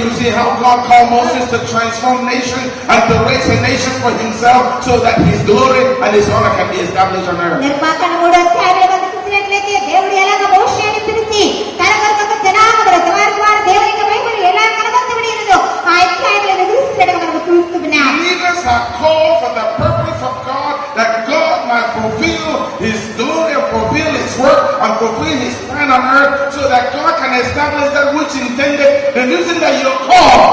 you see how God called Moses to transform nations and to raise a nation for himself so that his glory and his honor can be established on earth. నిర్గమకాండ 3వ అధ్యాయంలో మనం చూసినట్లయితే దేవుడు ఎలాగ మోషేని పిలిచి తన కొరకు ఒక జనాంగమును తన ద్వారా దేవుని యొక్క మహిమను ఎలా కనబరచబడి ఉన్నదో ఆ అధ్యాయంలో వివరిస్తున్నట్టుగా మనం చూస్తున్నాం. Leaders are called for the purpose of God, that God might fulfill his glory and fulfill his work and fulfill his plan on earth, so that God can establish that which intended. The reason that you're called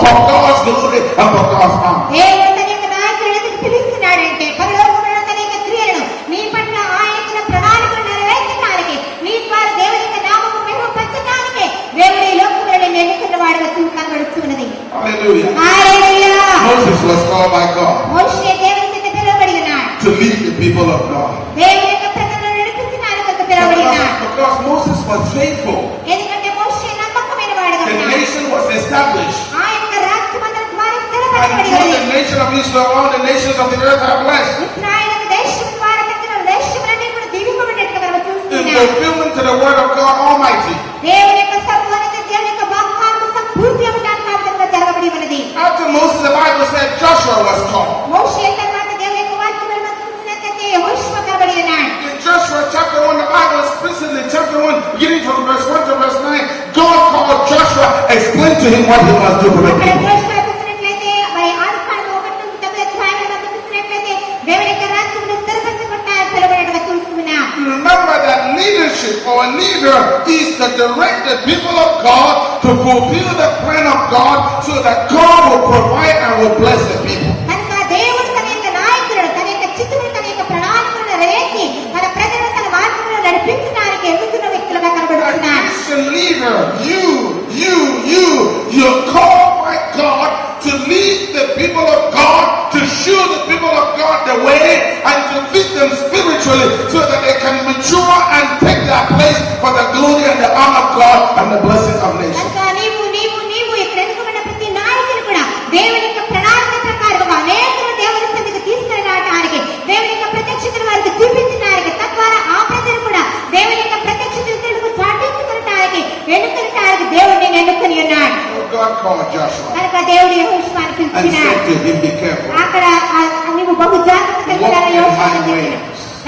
for God's glory and for God's honor. దేవుడు తన యొక్క నాయకులను ఎందుకు పిలుస్తున్నాడంటే పరలోకములో తన యొక్క క్రియలను నీ పట్ల ఆయన ప్రణాళికను నెరవేర్చడానికి, నీ ద్వారా దేవుని యొక్క నామమును మహిమపరచడానికి దేవుడు ఈ లోకములో నిన్ను ఎన్నుకున్న వాడుగా కనబడుతున్నది. Hallelujah. Hallelujah. Moses was called by God మోషే దేవుని చేత పిలువబడి ఉన్నాడు. to lead the people of God. దేవుని యొక్క ప్రజలను నడిపించడానికి పిలువబడి ఉన్నాడు. Because Moses was faithful. ఎందుకంటే మోషే నమ్మకమైన వాడుగా The ఉన్నాడు. nation was established. ఆ యొక్క రాజ్యమంతటి ద్వారా And స్థిరపరచబడి through ఉంది. the nation of Israel, all the nations of the earth are blessed. ఇశ్రాయేలు దేశం ద్వారా తక్కిన దేశములన్నీ కూడా దీవింపబడినట్టుగా మనం In చూస్తున్నాం. fulfillment to the word of God Almighty. దేవుని యొక్క సర్వోన్నత దేవుని యొక్క వాగ్దానము సంపూర్తిగా దానికార్థంగా జరగబడి ఉన్నది. After Moses, the Bible said Joshua was called. మోషే తర్వాత దేవుని యొక్క వాక్యములను మనం చూసినట్లయితే యెహోషువ కాబడి ఉన్నాడు. In Joshua chapter 1, the Bible explicitly in chapter 1, beginning from verse 1 to verse 9, God called Joshua, explained to him what he must do for the అక్కడ people. యెహోషువ చూసినట్లయితే మరి ఆదికాండము 1-9 మనం చూసినట్లయితే దేవుని యొక్క రాజ్యమును స్థిరపరచుకుంటానికి పిలువబడినట్టుగా చూస్తున్నాం. Remember that leadership or a leader is to direct the people of God to fulfill the plan of God, so that God will provide and will bless the people. కనుక దేవుడు తన యొక్క నాయకులను తన యొక్క చిత్తమును తన యొక్క ప్రణాళికలను నెరవేర్చి తన ప్రజలను తన మార్గంలో నడిపించడానికి ఎదుగుతున్న వ్యక్తులుగా A కనబడుతున్నారు. Christian leader, you're called by God to lead the people of God, to show the people of God the way, and to feed them spiritually, so that they can mature and take their place for the glory and the honor of God and the blessing of nations. కనుక నీవు ఇక్కడ ఎన్నుకున్న ప్రతి నాయకులు కూడా దేవుని యొక్క ప్రణాళిక ప్రకారంగా అనేకులు దేవుని సన్నిధికి తీసుకుని రావడానికి, దేవుని యొక్క ప్రత్యక్షతను వారికి చూపించడానికి, తద్వారా ఆ ప్రజలు కూడా దేవుని యొక్క ప్రత్యక్షతను తెలుగు చాటించుకోవడానికి ఎన్నుకునడానికి దేవుడిని ఎన్నుకుని ఉన్నాడు. God called Joshua కనుక దేవుడు యెహోషువను and పిలిచినాడు. said to him, be careful. అక్కడ నీవు బహు జాగ్రత్తగా ఉండాలని యెహోషువను చెప్పాడు.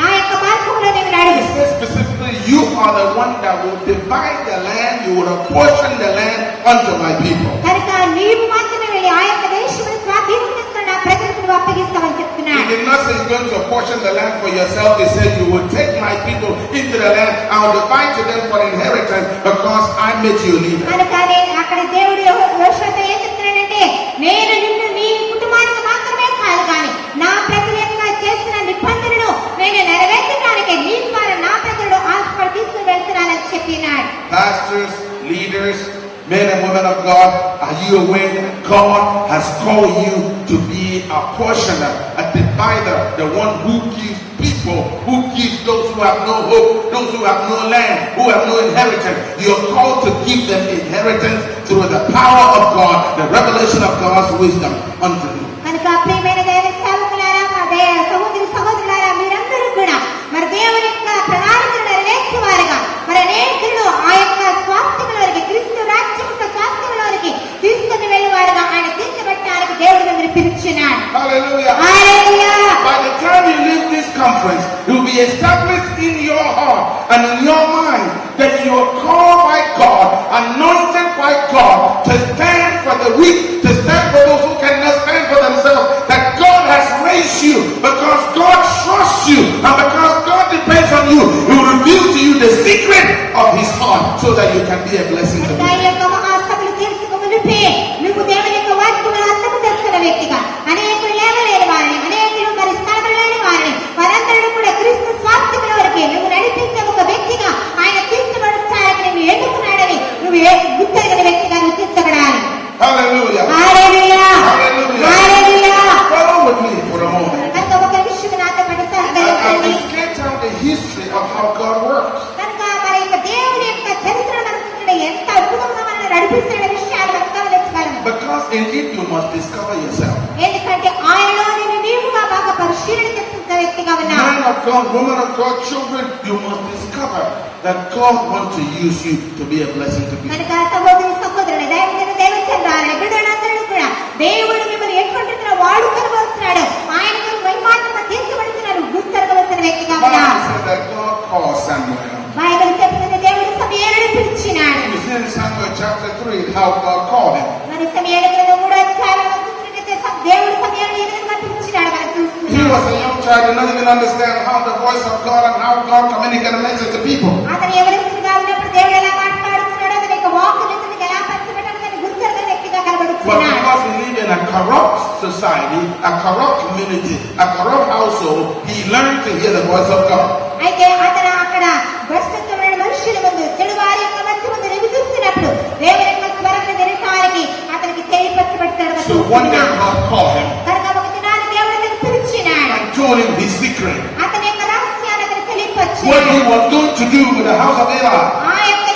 నా యొక్క మార్గంలో నీవు నడువు. He said specifically, you are the one that will divide the land, you will apportion the land unto my people. కనుక నీవు మాత్రమే వెళ్ళి ఆ యొక్క దేశమును స్వాధీనం చేసుకుని నా ప్రజలకు నువ్వు అప్పగిస్తావని చెప్తున్నాడు. He did not say he's going to apportion the land for yourself. He said, you will take my people into the land. I will divide to them for inheritance, because I made you a leader. కనుక అక్కడ దేవుడు యెహోషువతో ఏం చెప్తున్నాడంటే, నేను నిన్ను నీ కుటుంబానికి మాత్రమే కాదు కానీ నా ప్రజల యొక్క చేసిన నిబంధనను నేను నెరవేర్చడానికి నీ ద్వారా నా ప్రజలను ఆస్పడి తీసుకుని వెళ్తున్నానని చెప్పినాడు. Pastors, leaders, men and women of God, are you aware that God has called you to be a portioner, a divider, the one who gives people, who gives those who have no hope, those who have no land, who have no inheritance. You are called to give them inheritance through the power of God, the revelation of God's wisdom unto you. కనుక ప్రియమైన దేవుని సేవకులారా, సహోదరి సహోదరులారా, మీరందరూ కూడా మరి దేవుని యొక్క ప్రణాళికను నెరవేర్చేవారుగా మరి అనేకులను ఆ యొక్క స్వాస్థ్యంలోనికి, క్రీస్తు రాజ్యం యొక్క స్వాస్థ్యంలోనికి తీసుకుని వెళ్ళేవారుగా ఆయన తీర్చబట్టడానికి దేవుడు మిమ్మల్ని పిలిచినాడు. Hallelujah. Hallelujah. By the time you leave this conference, it will be established in your heart and in your mind that you are called by God, anointed by God, to stand for the weak, to stand for those who cannot stand for themselves, that God has raised you because God trusts you, and because God depends on you. He will reveal to you the secret of his heart, so that you can be a blessing to కనుక ఈ people. యొక్క మహాసభలు తీర్చుకు మునిపే నువ్వు దేవుని యొక్క వాక్యమును అర్థం చేసుకున్న వ్యక్తిగా అనేకులు లేవలేని వారిని, అనేకులు మరి స్థాపనలేని వారిని, వారందరూ కూడా క్రీస్తు స్వాస్థ్యముల వరకే నువ్వు నడిపించే ఒక వ్యక్తిగా ఆయన తీర్చబడడానికి నువ్వు ఎన్నుకున్నాడని నువ్వు గుర్తెరగని వ్యక్తిగా నువ్వు తీర్చబడాలి. Hallelujah. Hallelujah. Hallelujah. Hallelujah. Follow with me for a moment. కనుక ఒక విషయం నాతో పాటు As సహకరించండి. we sketch out the history of how God works. కనుక మరి యొక్క దేవుని యొక్క చరిత్రను మనం చూస్తుంటే ఎంత అద్భుతంగా మనల్ని నడిపిస్తున్న విషయాలు మనం గమనించగలము. Because in it you must discover yourself. ఎందుకంటే ఆయనలో నీవుగా బాగా పరిశీలన చేస్తున్న వ్యక్తిగా ఉన్నావు. Man of God, woman of God, children, you must discover that God wants to use you to be a blessing to people. కనుక సహోదరి సహోదరుని దైవజన దేవుడు మిమ్మల్ని ఎటువంటి వాడుకొనవస్తున్నాడు, ఆయనకు మహిమాత్మ తీర్చబడుతున్నాడు, గుర్తెరగవలసిన వ్యక్తిగా ఉన్నారు. బైబిల్ చెప్తుంది దేవుడు సమూయేలును పిలిచినాడు. In Samuel chapter 3, how God called him. మరి సమూయేలు గ్రంథం 3వ అధ్యాయంలో చూసినట్లయితే దేవుడు సమూయేలును ఏ విధంగా పిలిచినాడు మనం చూస్తున్నాం. He was a young child and didn't even understand how the voice of God and how God communicated a message to people. అతను యవనస్తుడిగా ఉన్నప్పుడు దేవుడు ఎలా మాట్లాడుతున్నాడో, అతని యొక్క వాక్కును ఎలా పంచబెట్టాడో దాన్ని గుర్తెరగని వ్యక్తిగా But కనబడుతున్నాడు. because he lived in a corrupt society, a corrupt community, a corrupt household, he learned to hear the voice of God. అయితే అతను అక్కడ భ్రష్టత్వమైన మనుషుల ముందు, చెడు వారి యొక్క మధ్య ముందు నివసిస్తున్నప్పుడు దేవుని యొక్క స్వరాన్ని వినటానికి అతనికి తెలియపరచబడతాడు. So one day God called him కనుక ఒక దినాన్ని దేవుడు అతనికి పిలిచినాడు. and told him his secret. అతని యొక్క రహస్యాన్ని అతనికి తెలియపరిచాడు. What he was going to do with the house of Eli. ఆ యొక్క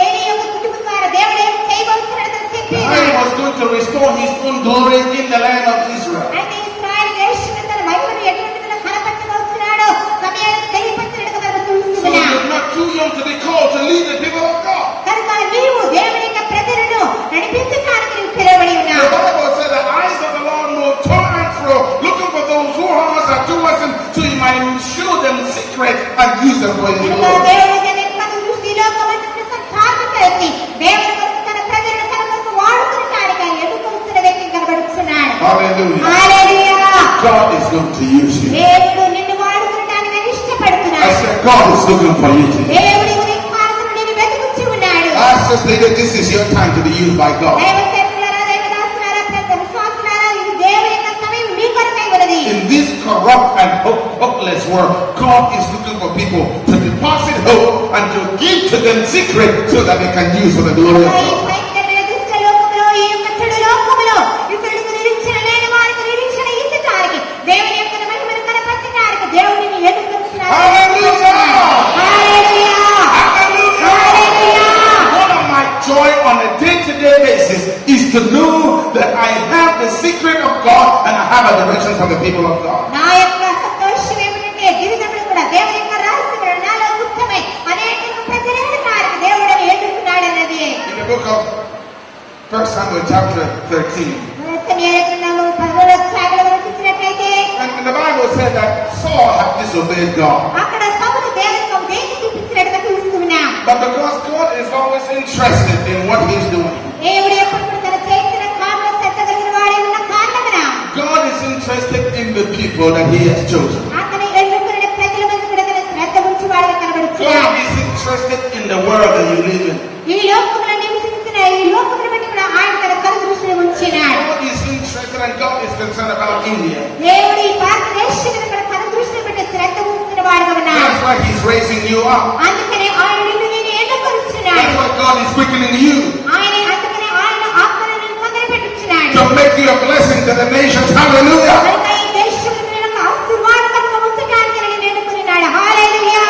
ఏలీ యొక్క కుటుంబం ద్వారా దేవుడు ఏం చేయబోతున్నాడో అతనికి చెప్పాడు. How he was going to restore his own glory in the land of Israel. అయితే ఇశ్రాయేలు దేశంలో తన మహిమను ఎటువంటి విధంగా కనపరచబోతున్నాడో సమయానికి తెలియపరచడానికి మనం So చూస్తున్నాం. you're not too young to be called to lead the people of God. కనుక నీవు దేవుని యొక్క ప్రజలను నడిపించడానికి నీవు పిలువబడి The ఉన్నావు. Bible said the eyes of the Lord move to and fro, looking for those whose hearts are towards him, so he might show them secret and use them for his కనుక glory. దేవుడు తన యొక్క దృష్టి లోకమంతటా సంచారం చేసి దేవుని కొరకు తన ప్రజలను తన కొరకు వాడుకునటానికి ఆయన ఎదుర్కొంటున్న వ్యక్తి కనబడుతున్నాడు. Hallelujah. Hallelujah. God is going to use you. దేవుడు నిన్ను వాడుకునటానికి ఆయన I ఇష్టపడుతున్నాడు. said God is looking for you today. దేవుడి ఉదయకాలమున నిన్ను వెతుకుచూ ఉన్నాడు. I just think that this is your time to be used by God. దైవ సేవకులారా, దైవదాసులారా, ప్రతి విశ్వాసులారా, ఇది దేవుని యొక్క సమయం మీ కొరకై ఉన్నది. In this corrupt and hopeless world, God is looking for people to deposit hope and to give to them secret so that they can use for the glory of ఈ God. భయంకరమైన దుష్ట లోకములో, ఈ యొక్క చెడు లోకములో ఇతరులకు నిరీక్షణ లేని వారికి నిరీక్షణ ఇచ్చటానికి, దేవుని యొక్క మహిమను కనపరచడానికి దేవుడిని ఎదుర్కొంటున్నాడు. Hallelujah! Hallelujah. Hallelujah! Hallelujah. One of my joy on a day-to-day basis is to know that I have the secret of God and I have a direction from the people of God. నా యొక్క సంతోషం ఏమిటంటే జీవితంలో కూడా దేవుని యొక్క రహస్యములు నాలో గుప్తమై అనేక ప్రజలకు దేవుడిని ఎదుర్కొన్నాడు అన్నది. In the book of 1 Samuel chapter 13, సమూయేలు గ్రంథము 11వ అధ్యాయంలో మనం చూసినట్లయితే and the Bible said that Saul had disobeyed God. అక్కడ సౌలు దేవుని యొక్క ఉద్దేశం చూపించినట్టుగా చూస్తున్నాం. But because God is always interested in what he's doing, దేవుడు ఎప్పుడు కూడా తన చేసిన కార్యములు శ్రద్ధ కలిగిన వాడై ఉన్న కారణమున God is interested in the people that he has chosen. అతని ఎన్నుకున్న ప్రజల మీద కూడా తన శ్రద్ధ ఉంచి వాడిగా కనబడుతున్నాడు. God is interested in the world that you live in. ఈ లోకములో నివసిస్తున్న ఈ లోకమును బట్టి కూడా ఆయన తన కనుదృష్టిని ఉంచినాడు. God is interested and God is concerned about India. దేవుడు ఈ భారతదేశం మీద కూడా కనుదృష్టిని బట్టి శ్రద్ధ ఉంచిన వాడుగా ఉన్నాడు. That's why he's raising you up. అందుకనే ఆయన నిన్ను నేను ఎన్నుకొనిచున్నాడు. That's why God is quickening you అందుకనే ఆయన ఆత్మను నిన్ను మొదలుపెట్టుచున్నాడు. to make you a blessing to the nations. Hallelujah. కనుక ఈ దేశంలో నేను ఒక ఆశీర్వాదకరంగా ఉంచడానికి నేను ఎన్నుకున్నాడు. హల్లెలూయా.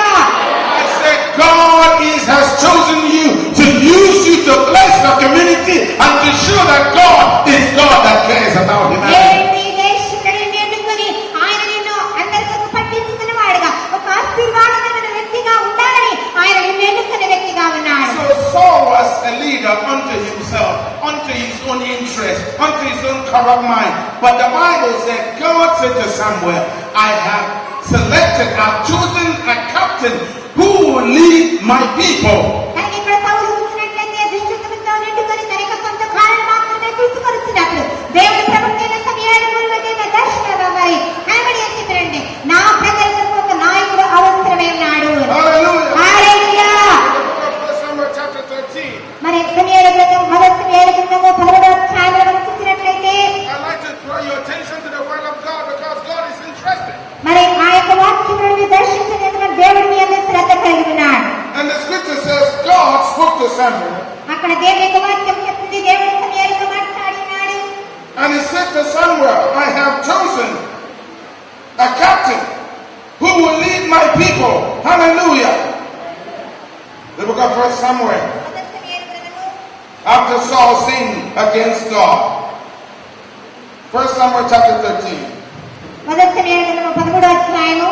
I said God has chosen you to use you to bless the community and to show that God is God that cares about humanity. దేవుడు ఈ దేశంలో నిన్ను ఎన్నుకొని ఆయన నిన్ను అందరికీ పట్టించుకున్న వాడుగా, ఒక ఆశీర్వాదకరమైన వ్యక్తిగా ఉండాలని ఆయన నిన్ను ఎన్నుకున్న వ్యక్తిగా ఉన్నాడు. So Saul was a leader unto himself, unto his own interest, unto his own corrupt mind. But the Bible said, God said to Samuel, I have selected, I've chosen a captain who will lead my people. కానీ ఇక్కడ సౌలు చూసినట్లయితే దుష్టత్వంతో నిండుకొని తన యొక్క సొంత కారణం మాత్రమే చూసుకొనిచ్చినప్పుడు దేవుడి ప్రవక్తైన సమూయేలు గురువైన దర్శన మరి కనబడి చెప్పారండి, నా ప్రజలకు ఒక నాయకుడు అవసరమే ఉన్నాడు. Hallelujah. హల్లెలూయా. 1 Samuel chapter 13. మరి సమూయేలు గ్రంథం 11వ అధ్యాయంలో మనం చూసినట్లయితే I'd like to draw your attention to the word of God because God is interested. మరి ఆ యొక్క వాక్యమును దర్శించడానికి దేవుడు మీ అందరి శ్రద్ధ కలిగి ఉన్నాడు. And the scripture says God spoke to Samuel అక్కడ దేవుని యొక్క వాక్యం చెప్తుంది, దేవుడు సమూయేలుతో మాట్లాడినాడు. and he said to Samuel, I have chosen a captain who will lead my people. Hallelujah. The book of 1 Samuel. మొదటి సమూయేలు గ్రంథము After Saul sinned against God. 1 Samuel chapter 13. మొదటి సమూయేలు గ్రంథము 13వ అధ్యాయము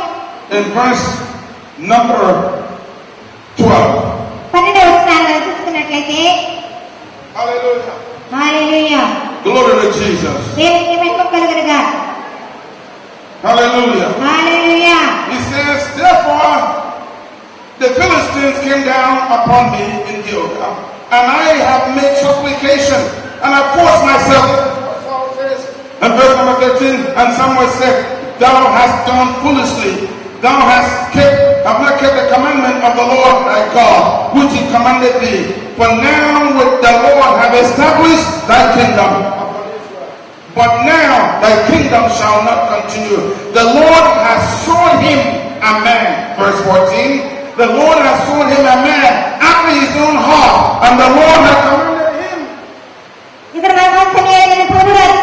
In verse number 12. 12వ వచనాన్ని చూస్తున్నట్లయితే Hallelujah. Hallelujah. Glory to Jesus. దేవునికి మహిమ కలుగునుగా. Hallelujah. Hallelujah. He says, therefore, the Philistines came down upon me in Gilgal, and I have made supplication, and I forced myself. And verse number 13, and someone said, thou hast done foolishly. Thou hast have not kept the commandment of the Lord thy God, which he commanded thee. For now with the Lord have established thy kingdom. But now thy kingdom shall not continue. The Lord has shown him a man. Verse 14. The Lord has shown him a man after his own heart, and the Lord has commanded him. ఇక్కడ మనం సమయాలను పునరుద్ధరణ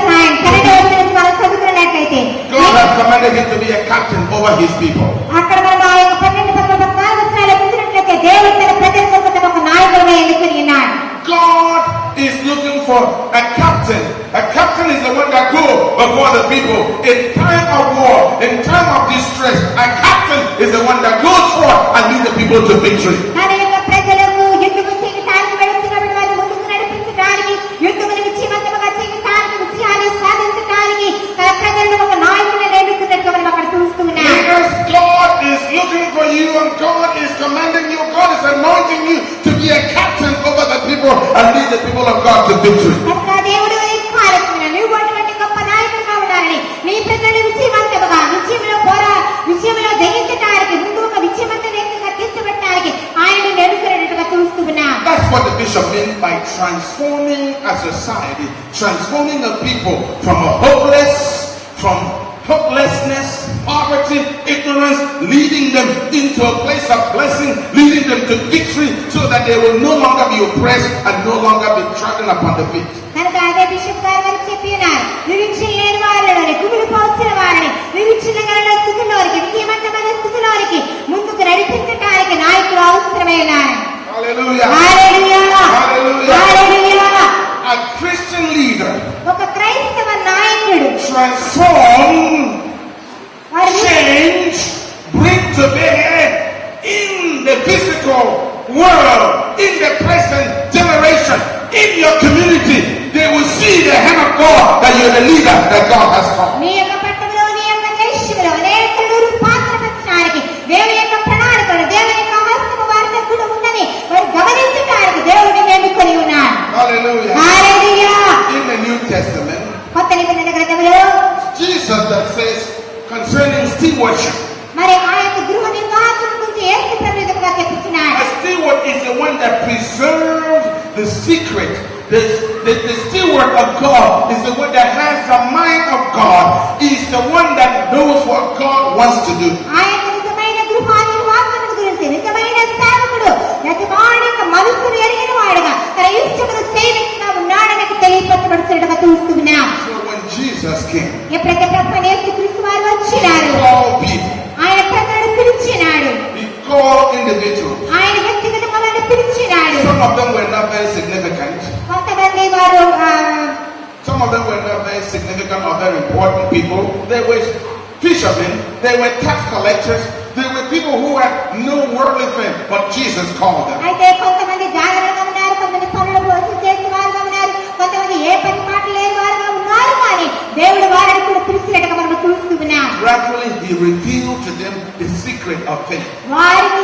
correct మనం చదువుకున్నట్లయితే God has commanded him to be a captain over his people. అక్కడ మనం ఆ యొక్క 12 వచనాలు చూసినట్లయితే దేవుడు తన ప్రజలకు ఒక నాయకుడిగా ఎన్నుకొని ఉన్నాడు. God is looking for a captain. A captain is the one that goes before the people in time of war, in time of distress. A captain is the one that goes forth and leads the people to victory. తన యొక్క ప్రజలకు యుద్ధము చేయడానికి వెళుతున్నప్పుడు వారు ముందుకు నడిపించడానికి, యుద్ధమును విజయవంతంగా చేయడానికి, విజయాన్ని సాధించడానికి తన ప్రజలను ఒక నాయకుడిని ఎన్నుకున్నట్టుగా మనం అక్కడ చూస్తూ ఉన్నాం. Because God is looking for you and God is commanding you, God is anointing you to be a captain over the people and lead the people of God to victory. కనుక దేవుడు ఎక్కువ ఆలోచన నువ్వు అటువంటి గొప్ప నాయకుడిగా ఉండాలని, నీ ప్రజలను విజయవంతంగా విజయంలో జయించడానికి, ముందు ఒక విజయవంత వ్యక్తిగా తీర్చబడటానికి ఆయన ఎన్నుకున్నట్టుగా చూస్తూ ఉన్నాం. That's what the bishop meant by transforming a society, transforming a people from hopelessness, poverty, ignorance, leading them into a place of blessing, leading them to victory, so that they will no longer be oppressed and no longer be trodden upon the feet. కనుక అదే bishop గారు మనకు చెప్పి ఉన్నారు, నిరీక్షణ లేని వారిని, కుమిలిపోవచ్చిన వారిని నిరీక్షణ స్థితిలోనికి, విజయవంతమైన స్థితిలోనికి ముందుకు నడిపించడానికి నాయకులు అవసరమైన. Hallelujah. Hallelujah. Hallelujah. Hallelujah. A Christian leader ఒక క్రైస్తవ నాయకుడు transform, change, bring to bear in the physical world, in the present generation, in your community. They will see the hand of God, that you're the leader that God has called. నీ యొక్క పట్టణంలో, నీ యొక్క దేశంలో అనేకులు రూపాంతరపరచడానికి దేవుని యొక్క ప్రణాళికలు, దేవుని యొక్క హస్తము వారితో కూడా ఉందని వారు గమనించడానికి దేవుడిని ఎన్నుకొని ఉన్నాడు. Hallelujah. Hallelujah. In the New Testament, కొత్త నిబంధన గ్రంథంలో Jesus that says concerning stewardship. మరి ఆ యొక్క గృహ నిర్వాహకుల గురించి యేసు ప్రభు విధంగా చెప్పుచున్నాడు. A steward is the one that preserves the secret. The steward of God is the one that has the mind of God. He's the one that knows what God wants to do. ఆ యొక్క నిజమైన గృహ నిర్వాహకుల గురించి, నిజమైన సేవకుడు యజమాని యొక్క మనస్సును ఎరిగిన వాడుగా తన ఇష్టమును చేయకుండా ఉన్నాడని తెలియపరచబడుతున్నట్టుగా చూస్తున్నాం. So when Jesus came, ఎప్పుడైతే ప్రభువైన యేసుక్రీస్తు వారు వచ్చినారు, he called people. ఆయన ప్రజలను పిలిచినాడు, He called individuals. ఆయన వ్యక్తిగతమైన పిలిచినాడు. Some of them were not very significant. కొంతమంది వారు Some of them were not very significant or very important people. They were fishermen. They were tax collectors. They were people who had no worldly fame, but Jesus called them. అయితే కొంతమంది జాగ్రత్తగా ఉన్నారు, కొంతమంది పనులు వసూలు చేసే వారుగా ఉన్నారు, కొంతమంది ఏ పని మాట లేని వారుగా ఉన్నారు. కానీ దేవుడు వారిని కూడా పిలిచినట్టుగా మనం చూస్తూ ఉన్నాం. Gradually, He revealed to them the secret of faith. వారికి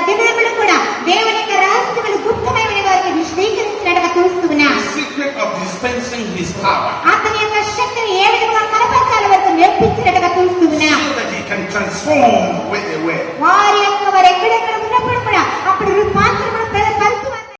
దినములు కూడా దేవుని యొక్క రహస్యములు గుప్తమైన వారికి విశదీకరించినట్టుగా చూస్తూ ఉన్నాం. The secret of dispensing His power, అతని యొక్క శక్తిని ఏ విధంగా కనపరచాల వరకు నేర్పించినట్టుగా చూస్తూ ఉన్నాం. so that He can transform where they were. వారి యొక్క వారు ఎక్కడెక్కడ ఉన్నప్పుడు కూడా అప్పుడు రూపాంతరం